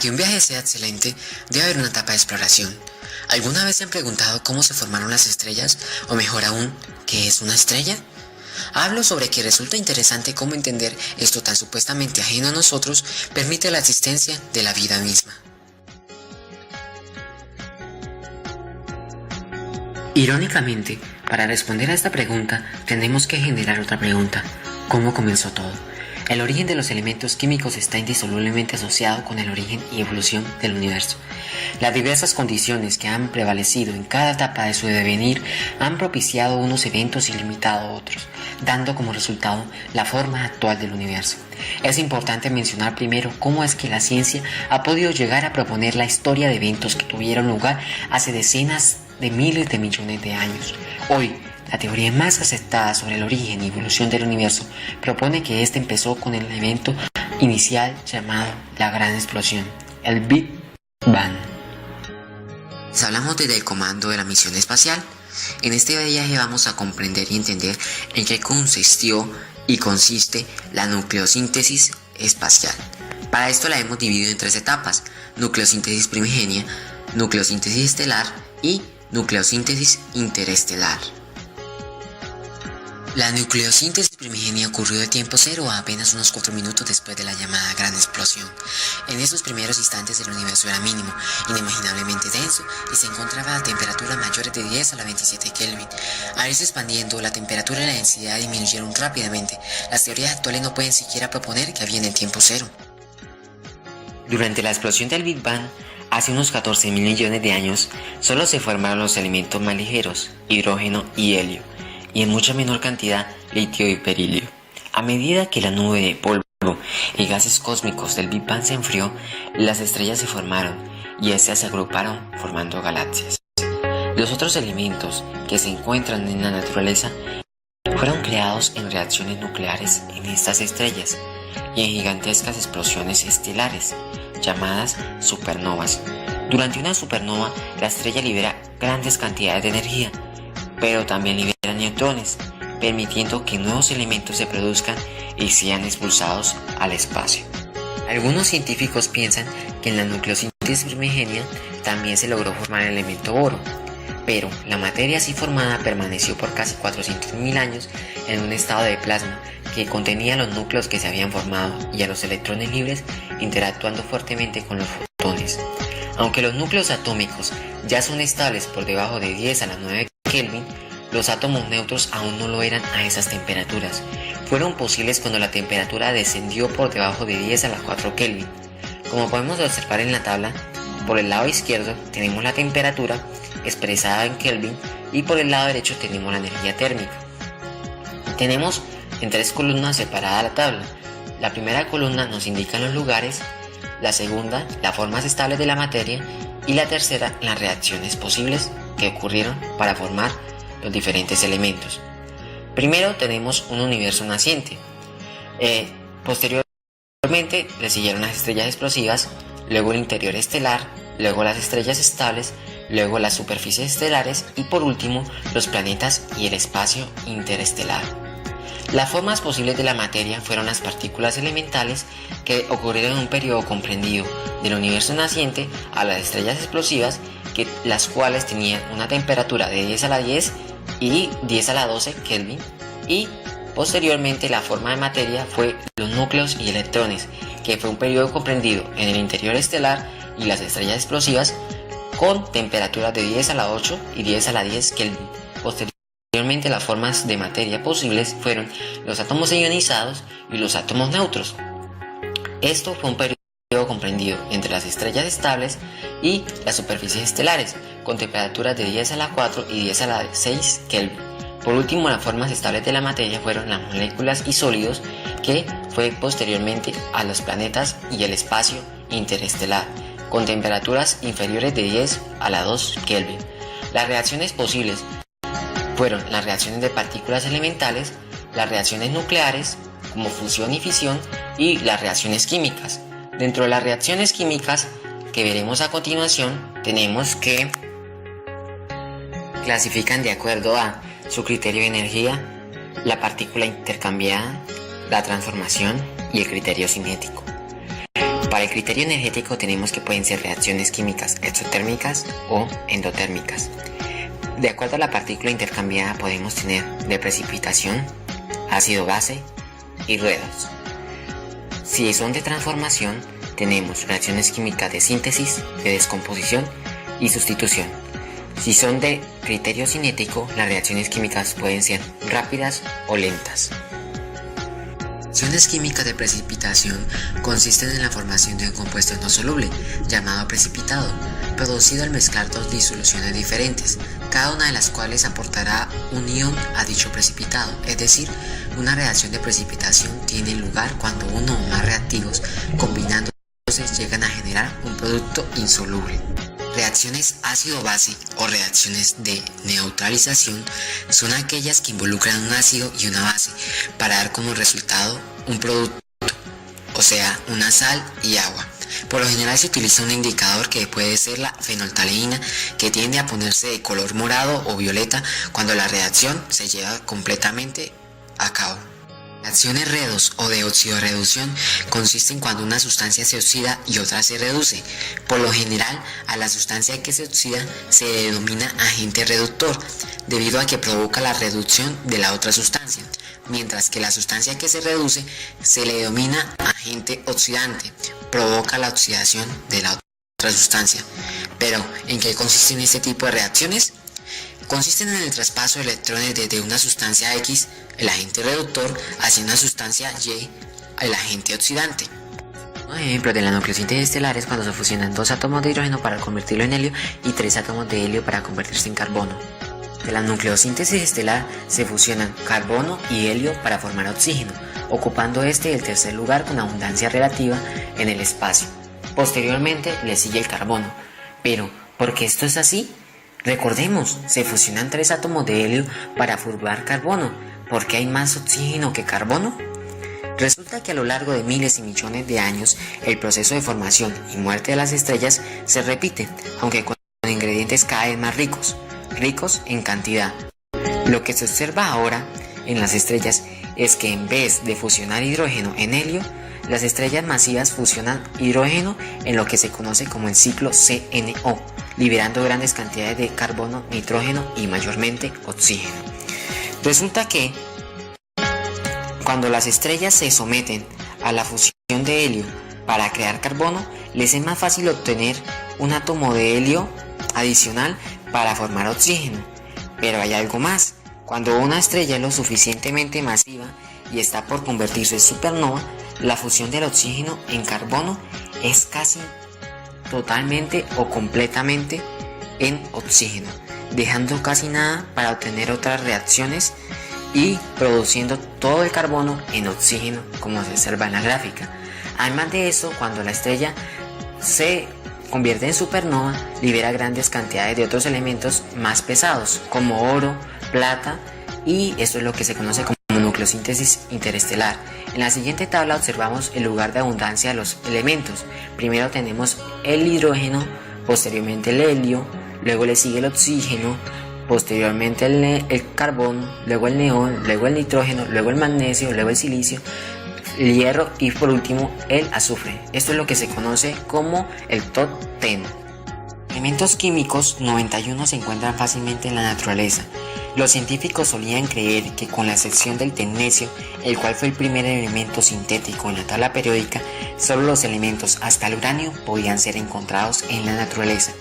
que un viaje sea excelente, debe haber una etapa de exploración. ¿Alguna vez se han preguntado cómo se formaron las estrellas? O mejor aún, ¿qué es una estrella? Hablo sobre que resulta interesante cómo entender esto tan supuestamente ajeno a nosotros permite la existencia de la vida misma. Irónicamente, para responder a esta pregunta, tenemos que generar otra pregunta: ¿cómo comenzó todo? El origen de los elementos químicos está indisolublemente asociado con el origen y evolución del universo. Las diversas condiciones que han prevalecido en cada etapa de su devenir han propiciado unos eventos y limitado otros, dando como resultado la forma actual del universo. Es importante mencionar primero cómo es que la ciencia ha podido llegar a proponer la historia de eventos que tuvieron lugar hace decenas de miles de millones de años. Hoy, la teoría más aceptada sobre el origen y evolución del universo propone que este empezó con el evento inicial llamado la Gran Explosión, el Big Bang. Les hablamos desde el comando de la misión espacial. En este viaje vamos a comprender y entender en qué consistió y consiste la nucleosíntesis espacial. Para esto la hemos dividido en 3 etapas: nucleosíntesis primigenia, nucleosíntesis estelar y nucleosíntesis interestelar. La nucleosíntesis primigenia ocurrió de tiempo cero a apenas unos 4 minutos después de la llamada Gran Explosión. En esos primeros instantes el universo era mínimo, inimaginablemente denso, y se encontraba a temperaturas mayores de 10 a la 27 Kelvin. Al irse expandiendo, la temperatura y la densidad disminuyeron rápidamente. Las teorías actuales no pueden siquiera proponer que había en el tiempo cero. Durante la explosión del Big Bang, hace unos 14.000 millones de años, solo se formaron los elementos más ligeros, hidrógeno y helio, y en mucha menor cantidad litio y berilio. A medida que la nube de polvo y gases cósmicos del Big Bang se enfrió, las estrellas se formaron y estas se agruparon formando galaxias. Los otros elementos que se encuentran en la naturaleza fueron creados en reacciones nucleares en estas estrellas y en gigantescas explosiones estelares llamadas supernovas. Durante una supernova, la estrella libera grandes cantidades de energía, pero también libera neutrones, permitiendo que nuevos elementos se produzcan y sean expulsados al espacio. Algunos científicos piensan que en la nucleosíntesis primigenia también se logró formar el elemento oro, pero la materia así formada permaneció por casi 400.000 años en un estado de plasma que contenía los núcleos que se habían formado y a los electrones libres interactuando fuertemente con los fotones. Aunque los núcleos atómicos ya son estables por debajo de 10 a la 9 Kelvin, los átomos neutros aún no lo eran a esas temperaturas. Fueron posibles cuando la temperatura descendió por debajo de 10 a la 4 Kelvin. Como podemos observar en la tabla, por el lado izquierdo tenemos la temperatura expresada en Kelvin y por el lado derecho tenemos la energía térmica. Tenemos en 3 columnas separada la tabla. La primera columna nos indica los lugares, la segunda las formas estables de la materia y la tercera las reacciones posibles que ocurrieron para formar los diferentes elementos. Primero tenemos un universo naciente. Posteriormente le siguieron las estrellas explosivas, luego el interior estelar, luego las estrellas estables, luego las superficies estelares y por último los planetas y el espacio interestelar. Las formas posibles de la materia fueron las partículas elementales que ocurrieron en un periodo comprendido del universo naciente a las estrellas explosivas, las cuales tenían una temperatura de 10 a la 10 y 10 a la 12 Kelvin, y posteriormente la forma de materia fue los núcleos y electrones, que fue un periodo comprendido en el interior estelar y las estrellas explosivas con temperaturas de 10 a la 8 y 10 a la 10 Kelvin. Posteriormente las formas de materia posibles fueron los átomos ionizados y los átomos neutros. Esto fue un periodo comprendido entre las estrellas estables y las superficies estelares, con temperaturas de 10 a la 4 y 10 a la 6 Kelvin. Por último, las formas estables de la materia fueron las moléculas y sólidos, que fue posteriormente a los planetas y el espacio interestelar, con temperaturas inferiores de 10 a la 2 Kelvin. Las reacciones posibles fueron las reacciones de partículas elementales, las reacciones nucleares, como fusión y fisión, y las reacciones químicas. Dentro de las reacciones químicas que veremos a continuación, tenemos que clasifican de acuerdo a su criterio de energía, la partícula intercambiada, la transformación y el criterio cinético. Para el criterio energético tenemos que pueden ser reacciones químicas exotérmicas o endotérmicas. De acuerdo a la partícula intercambiada podemos tener de precipitación, ácido-base y ruedos. Si son de transformación, tenemos reacciones químicas de síntesis, de descomposición y sustitución. Si son de criterio cinético, las reacciones químicas pueden ser rápidas o lentas. Reacciones químicas de precipitación consisten en la formación de un compuesto no soluble, llamado precipitado, producido al mezclar dos disoluciones diferentes, cada una de las cuales aportará un ion a dicho precipitado, es decir, una reacción de precipitación tiene lugar cuando uno o más reactivos combinándose llegan a generar un producto insoluble. Reacciones ácido-base o reacciones de neutralización son aquellas que involucran un ácido y una base para dar como resultado un producto, o sea, una sal y agua. Por lo general se utiliza un indicador que puede ser la fenolftaleína, que tiende a ponerse de color morado o violeta cuando la reacción se lleva completamente a cabo. Reacciones redox o de oxidorreducción consisten cuando una sustancia se oxida y otra se reduce. Por lo general, a la sustancia que se oxida se denomina agente reductor, debido a que provoca la reducción de la otra sustancia, mientras que la sustancia que se reduce se le denomina agente oxidante, provoca la oxidación de la otra sustancia. Pero, ¿en qué consisten este tipo de reacciones? Consisten en el traspaso de electrones desde una sustancia X, el agente reductor, hacia una sustancia Y, el agente oxidante. Un ejemplo de la nucleosíntesis estelar es cuando se fusionan dos átomos de hidrógeno para convertirlo en helio y tres átomos de helio para convertirse en carbono. De la nucleosíntesis estelar se fusionan carbono y helio para formar oxígeno, ocupando el tercer lugar con abundancia relativa en el espacio. Posteriormente le sigue el carbono. Pero, ¿por qué esto es así? Recordemos, se fusionan tres átomos de helio para formar carbono. ¿Por qué hay más oxígeno que carbono? Resulta que a lo largo de miles y millones de años, el proceso de formación y muerte de las estrellas se repite, aunque con ingredientes cada vez más ricos en cantidad. Lo que se observa ahora en las estrellas es que en vez de fusionar hidrógeno en helio, las estrellas masivas fusionan hidrógeno en lo que se conoce como el ciclo CNO, liberando grandes cantidades de carbono, nitrógeno y mayormente oxígeno. Resulta que cuando las estrellas se someten a la fusión de helio para crear carbono, les es más fácil obtener un átomo de helio adicional para formar oxígeno. Pero hay algo más. Cuando una estrella es lo suficientemente masiva y está por convertirse en supernova, la fusión del oxígeno en carbono es casi totalmente o completamente en oxígeno, dejando casi nada para obtener otras reacciones y produciendo todo el carbono en oxígeno, como se observa en la gráfica. Además de eso, cuando la estrella se convierte en supernova, libera grandes cantidades de otros elementos más pesados, como oro, plata, y esto es lo que se conoce como nucleosíntesis interestelar. En la siguiente tabla observamos el lugar de abundancia de los elementos. Primero tenemos el hidrógeno, posteriormente el helio, luego le sigue el oxígeno, posteriormente el carbón, luego el neón, luego el nitrógeno, luego el magnesio, luego el silicio, el hierro y por último el azufre. Esto es lo que se conoce como el top 10. Elementos químicos 91 se encuentran fácilmente en la naturaleza. Los científicos solían creer que con la excepción del tecnecio, el cual fue el primer elemento sintético en la tabla periódica, solo los elementos hasta el uranio podían ser encontrados en la naturaleza.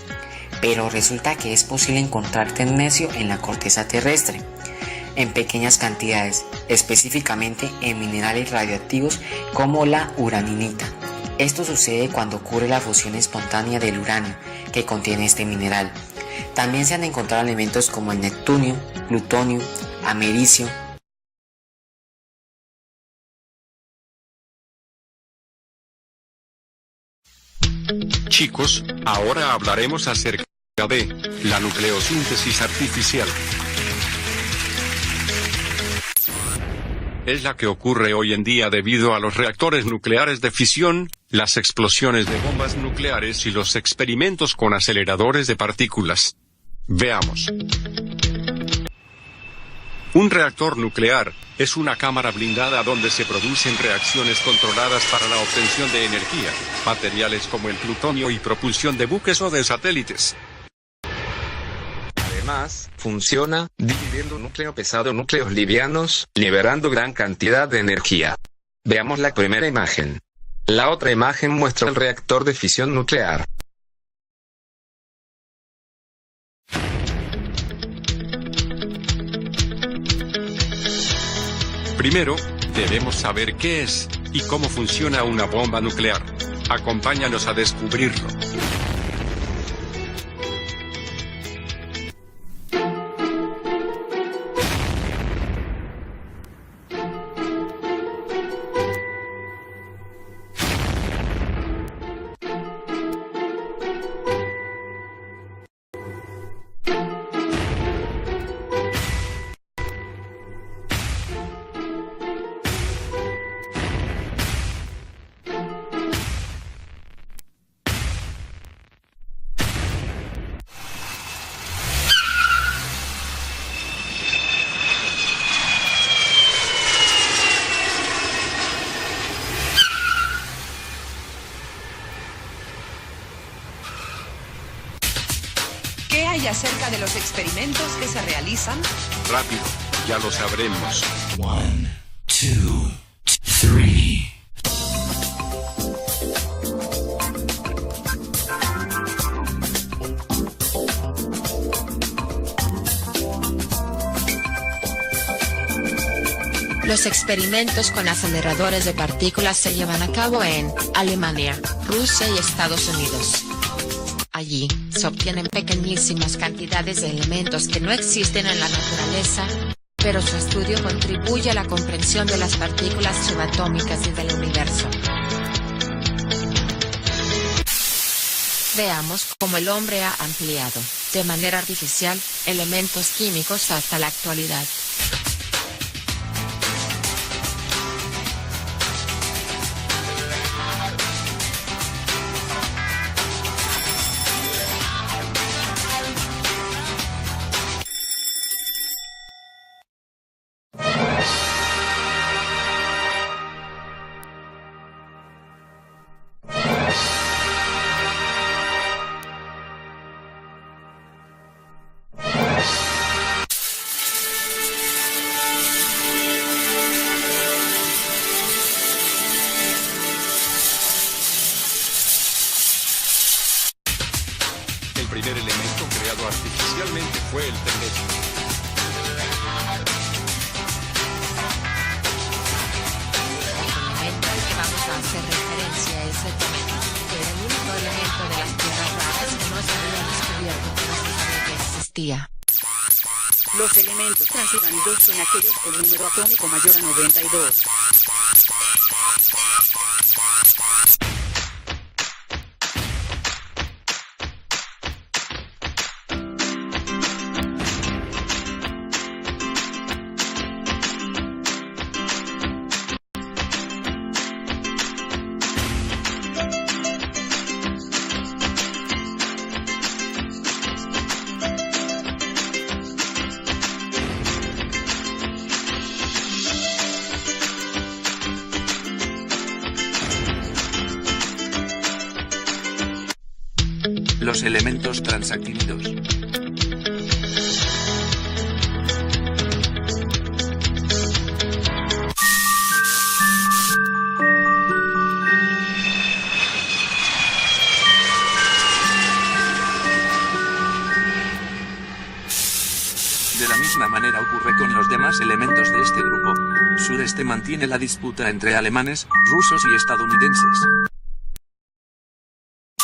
Pero resulta que es posible encontrar tecnecio en la corteza terrestre, en pequeñas cantidades, específicamente en minerales radioactivos como la uraninita. Esto sucede cuando ocurre la fusión espontánea del uranio que contiene este mineral. También se han encontrado elementos como el neptunio, plutonio, americio. Chicos, ahora hablaremos acerca de la nucleosíntesis artificial. Es la que ocurre hoy en día debido a los reactores nucleares de fisión, las explosiones de bombas nucleares y los experimentos con aceleradores de partículas. Veamos. Un reactor nuclear es una cámara blindada donde se producen reacciones controladas para la obtención de energía, materiales como el plutonio y propulsión de buques o de satélites. Además, funciona dividiendo un núcleo pesado en núcleos livianos, liberando gran cantidad de energía. Veamos la primera imagen. La otra imagen muestra el reactor de fisión nuclear. Primero, debemos saber qué es y cómo funciona una bomba nuclear. Acompáñanos a descubrirlo. ¿Qué hay acerca de los experimentos que se realizan? Rápido, ya lo sabremos. 1, 2, 3. Los experimentos con aceleradores de partículas se llevan a cabo en Alemania, Rusia y Estados Unidos. Allí, se obtienen pequeñísimas cantidades de elementos que no existen en la naturaleza, pero su estudio contribuye a la comprensión de las partículas subatómicas y del universo. Veamos cómo el hombre ha ampliado, de manera artificial, elementos químicos hasta la actualidad. El primer elemento creado artificialmente fue el tecnecio. El elemento al que vamos a hacer referencia es el tomenio, que era el único elemento de las tierras raras que no se había descubierto, pero se sabía que existía. Los elementos transuránicos son aquellos con número atómico mayor a 92. Los elementos transactínidos. De la misma manera ocurre con los demás elementos de este grupo. Sureste mantiene la disputa entre alemanes, rusos y estadounidenses.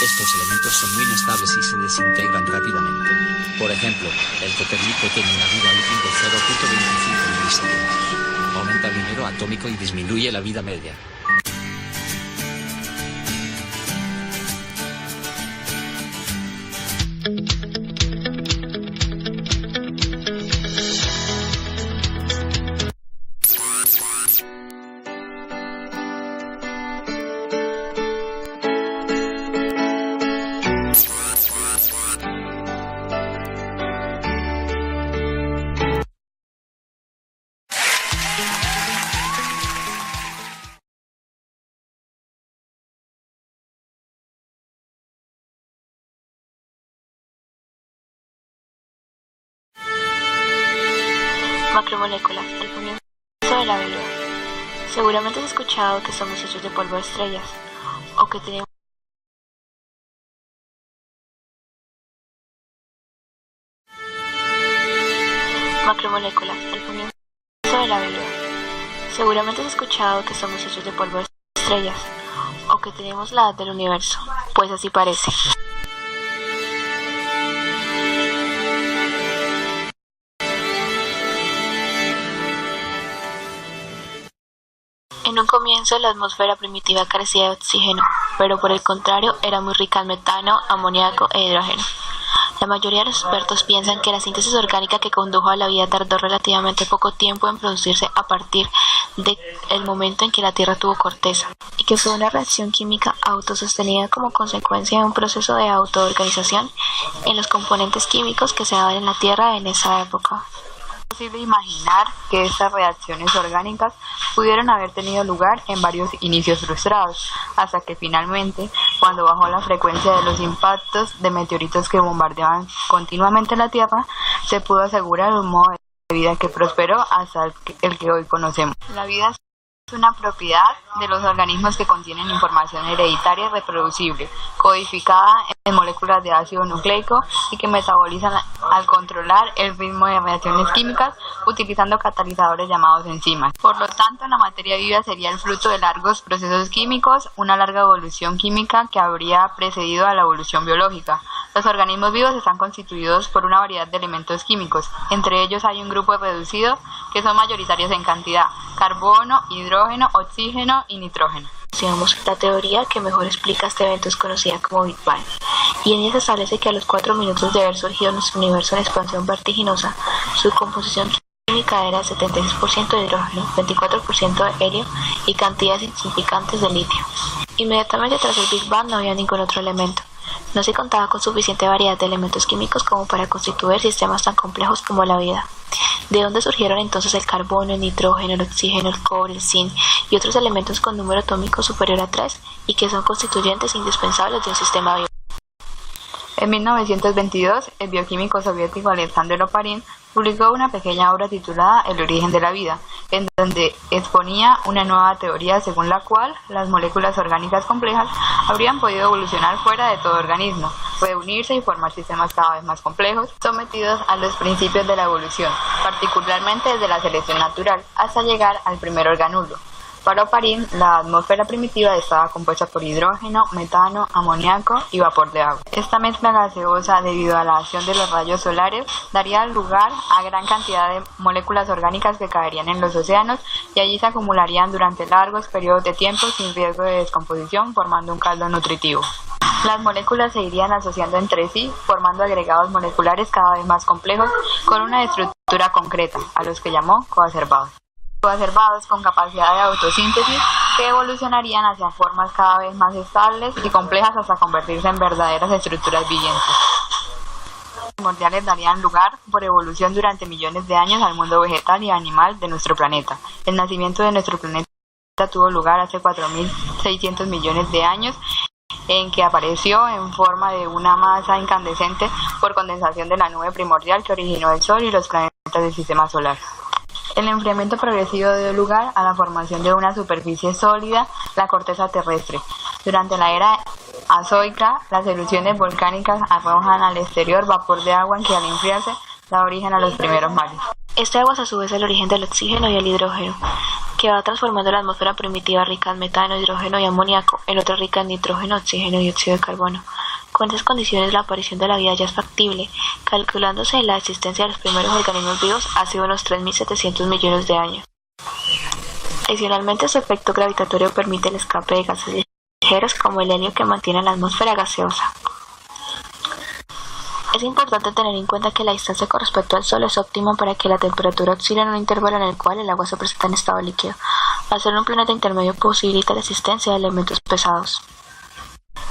Estos elementos son muy inestables y se desintegran rápidamente. Por ejemplo, el copernico tiene una vida útil de 0.25 milisegundos. Aumenta el número atómico y disminuye la vida media. Macromoléculas, el comienzo de la vida. Seguramente has escuchado que somos hechos de polvo de estrellas, o que tenemos macromoléculas, el comienzo de la vida. Seguramente has escuchado que somos hechos de polvo de estrellas, o que tenemos la edad del universo, pues así parece. En un comienzo la atmósfera primitiva carecía de oxígeno, pero por el contrario era muy rica en metano, amoníaco e hidrógeno. La mayoría de los expertos piensan que la síntesis orgánica que condujo a la vida tardó relativamente poco tiempo en producirse a partir del momento en que la Tierra tuvo corteza, y que fue una reacción química autosostenida como consecuencia de un proceso de autoorganización en los componentes químicos que se daban en la Tierra en esa época. Es posible imaginar que estas reacciones orgánicas pudieron haber tenido lugar en varios inicios frustrados, hasta que finalmente, cuando bajó la frecuencia de los impactos de meteoritos que bombardeaban continuamente la Tierra, se pudo asegurar un modo de vida que prosperó hasta el que hoy conocemos. La vida es una propiedad de los organismos que contienen información hereditaria y reproducible, codificada en moléculas de ácido nucleico y que metabolizan al controlar el ritmo de reacciones químicas utilizando catalizadores llamados enzimas. Por lo tanto, la materia viva sería el fruto de largos procesos químicos, una larga evolución química que habría precedido a la evolución biológica. Los organismos vivos están constituidos por una variedad de elementos químicos. Entre ellos hay un grupo reducido que son mayoritarios en cantidad: carbono, hidrógeno, oxígeno y nitrógeno. La teoría que mejor explica este evento es conocida como Big Bang, y en ella se establece que a los 4 minutos de haber surgido nuestro universo en expansión vertiginosa, su composición química era 76% de hidrógeno, 24% de helio y cantidades insignificantes de litio. Inmediatamente tras el Big Bang no había ningún otro elemento. No se contaba con suficiente variedad de elementos químicos como para constituir sistemas tan complejos como la vida. ¿De dónde surgieron entonces el carbono, el nitrógeno, el oxígeno, el cobre, el zinc y otros elementos con número atómico superior a 3 y que son constituyentes indispensables de un sistema vivo? En 1922, el bioquímico soviético Alexander Oparin publicó una pequeña obra titulada El origen de la vida, en donde exponía una nueva teoría según la cual las moléculas orgánicas complejas habrían podido evolucionar fuera de todo organismo, reunirse y formar sistemas cada vez más complejos, sometidos a los principios de la evolución, particularmente desde la selección natural, hasta llegar al primer organulo. Para Oparin, la atmósfera primitiva estaba compuesta por hidrógeno, metano, amoníaco y vapor de agua. Esta mezcla gaseosa, debido a la acción de los rayos solares, daría lugar a gran cantidad de moléculas orgánicas que caerían en los océanos y allí se acumularían durante largos periodos de tiempo sin riesgo de descomposición, formando un caldo nutritivo. Las moléculas se irían asociando entre sí, formando agregados moleculares cada vez más complejos con una estructura concreta, a los que llamó coacervados. Coacervados con capacidad de autosíntesis que evolucionarían hacia formas cada vez más estables y complejas hasta convertirse en verdaderas estructuras vivientes. Los primordiales darían lugar por evolución durante millones de años al mundo vegetal y animal de nuestro planeta. El nacimiento de nuestro planeta tuvo lugar hace 4.600 millones de años, en que apareció en forma de una masa incandescente por condensación de la nube primordial que originó el Sol y los planetas del sistema solar. El enfriamiento progresivo dio lugar a la formación de una superficie sólida, la corteza terrestre. Durante la era azoica, las erupciones volcánicas arrojan al exterior vapor de agua en que al enfriarse da origen a los primeros mares. Este agua es a su vez el origen del oxígeno y el hidrógeno, que va transformando la atmósfera primitiva rica en metano, hidrógeno y amoníaco en otra rica en nitrógeno, oxígeno y óxido de carbono. Con estas condiciones la aparición de la vida ya es factible, calculándose la existencia de los primeros organismos vivos hace unos 3.700 millones de años. Adicionalmente, su efecto gravitatorio permite el escape de gases ligeros como el helio que mantiene la atmósfera gaseosa. Es importante tener en cuenta que la distancia con respecto al Sol es óptima para que la temperatura oscile en un intervalo en el cual el agua se presenta en estado líquido. Al ser un planeta intermedio posibilita la existencia de elementos pesados.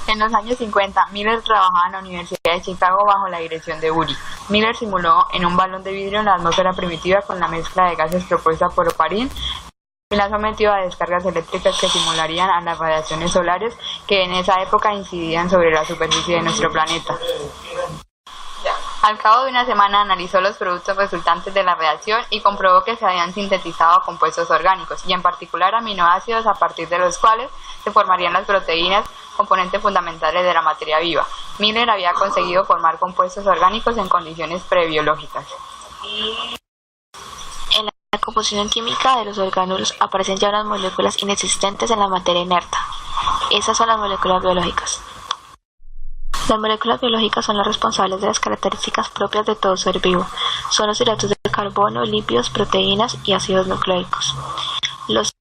En los años 50, Miller trabajaba en la Universidad de Chicago bajo la dirección de Urey. Miller simuló en un balón de vidrio la atmósfera primitiva con la mezcla de gases propuesta por Oparin y la sometió a descargas eléctricas que simularían a las radiaciones solares que en esa época incidían sobre la superficie de nuestro planeta. Al cabo de una semana analizó los productos resultantes de la reacción y comprobó que se habían sintetizado compuestos orgánicos, y en particular aminoácidos a partir de los cuales se formarían las proteínas, componentes fundamentales de la materia viva. Miller había conseguido formar compuestos orgánicos en condiciones prebiológicas. En la composición química de los orgánulos aparecen ya unas moléculas inexistentes en la materia inerte. Esas son las moléculas biológicas. Las moléculas biológicas son las responsables de las características propias de todo ser vivo. Son los hidratos de carbono, lípidos, proteínas y ácidos nucleicos. Los